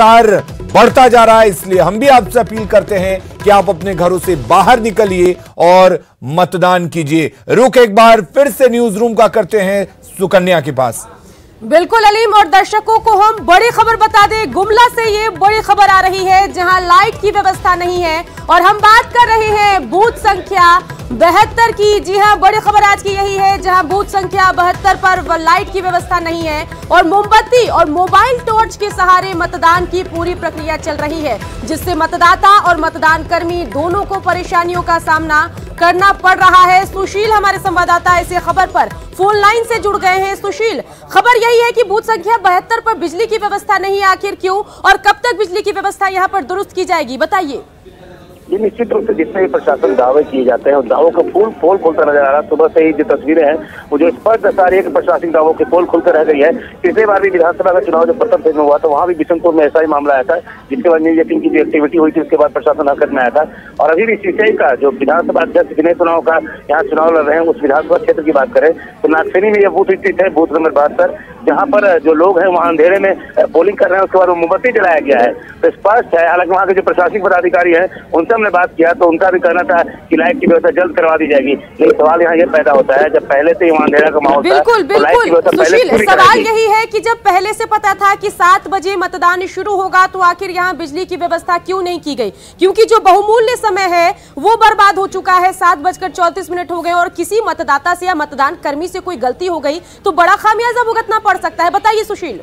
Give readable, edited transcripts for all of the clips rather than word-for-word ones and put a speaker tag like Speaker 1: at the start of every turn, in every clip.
Speaker 1: लगातार बढ़ता जा रहा है, इसलिए हम भी आपसे अपील करते हैं कि आप अपने घरों से बाहर निकलिए और मतदान कीजिए। रुक एक बार फिर से न्यूज रूम का करते हैं सुकन्या के पास।
Speaker 2: बिल्कुल अलीम, और दर्शकों को हम बड़ी खबर बता दें, गुमला से ये बड़ी खबर आ रही है जहां लाइट की व्यवस्था नहीं है और हम बात कर रहे हैं बूथ संख्या 72 की। जी हां, बड़ी खबर आज की यही है जहां बूथ संख्या 72 पर लाइट की व्यवस्था नहीं है और मोमबत्ती और मोबाइल टॉर्च के सहारे मतदान की पूरी प्रक्रिया चल रही है, जिससे मतदाता और मतदान कर्मी दोनों को परेशानियों का सामना करना पड़ रहा है। सुशील हमारे संवाददाता इस खबर पर फोन लाइन से जुड़ गए हैं। सुशील, खबर यही है कि बूथ संख्या 72 पर बिजली की व्यवस्था नहीं है, आखिर क्यों और कब तक बिजली की व्यवस्था यहां पर दुरुस्त की जाएगी, बताइए।
Speaker 3: ये निश्चित रूप से जितने भी प्रशासन दावे किए जाते हैं उन दावों का पोल खुलता नजर आ रहा है। सुबह से ही जो तस्वीरें हैं वो जो स्पष्ट दर्शा रही है कि प्रशासनिक दावों के पोल खुलकर रह गई है। पिछले बार भी विधानसभा का चुनाव जब प्रथम फेज में हुआ तो वहाँ भी बिशनपुर में ऐसा ही मामला आया था, जिसके बाद मीडिएटिंग की जो एक्टिविटी हुई थी उसके बाद प्रशासन हरकत में आया था। और अभी भी सीसीआई का जो विधानसभा अध्यक्ष विनय चुनाव का यहाँ चुनाव लड़ रहे हैं, उस विधानसभा क्षेत्र की बात करें तो नागफेनी में यह बूथ स्थित है, बूथ नंबर 72, जहाँ पर जो लोग हैं वहाँ अंधेरे में पोलिंग कर रहे हैं। उसके बाद मोमबत्ती जलाया गया है तो स्पष्ट है। हालांकि वहाँ के जो प्रशासनिक पदाधिकारी हैं उनसे हमने बात किया तो उनका भी कहना था कि लाइट की व्यवस्था जल्द करवा दी जाएगी, लेकिन सवाल यहाँ ये पैदा होता है जब पहले से ही वहाँ अंधेरा का माहौल था।
Speaker 2: बिल्कुल सुशील, सवाल यही है कि जब पहले से पता था कि 7 बजे मतदान शुरू होगा तो आखिर यहाँ बिजली की व्यवस्था क्यों नहीं की गई? क्योंकि जो बहुमूल्य समय है वो बर्बाद हो चुका है। 7:34 हो गए और किसी मतदाता से या मतदान कर्मी से कोई गलती हो गई तो बड़ा खामियाजा भुगतना पड़ सकता है, बताइए सुशील।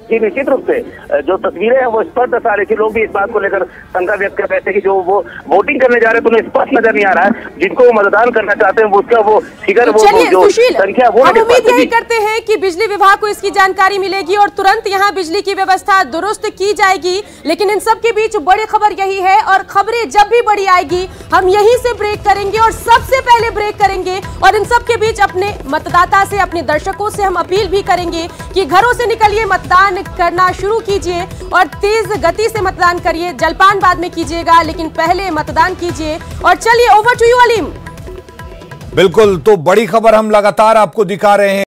Speaker 3: जी निश्चित रूप से जो तस्वीरें हैं वो स्पष्ट दर्शा रही थी। लोग भी इस बात को लेकर शंका व्यक्त कर रहे थे कि जो वो वोटिंग करने जा रहे हैं तो उन्हें स्पष्ट नजर नहीं आ रहा है। जिनको वो मतदान करना चाहते हैं उसका वो फिगर वो जो संख्या वो
Speaker 2: हम उम्मीद यही करते हैं कि बिजली विभाग को इसकी जानकारी मिलेगी और तुरंत यहाँ बिजली की व्यवस्था दुरुस्त की जाएगी। लेकिन इन सब के बीच बड़ी खबर यही है और खबरें जब भी बड़ी आएगी हम यहीं से ब्रेक करेंगे और सबसे पहले ब्रेक करेंगे और इन सब के बीच अपने मतदाता से, अपने दर्शकों से हम अपील भी करेंगे कि घरों से निकलिए, मतदान करना शुरू कीजिए और तेज गति से मतदान करिए। जलपान बाद में कीजिएगा लेकिन पहले मतदान कीजिए। और चलिए ओवर टू यू अलीम।
Speaker 1: बिल्कुल, तो बड़ी खबर हम लगातार आपको दिखा रहे हैं।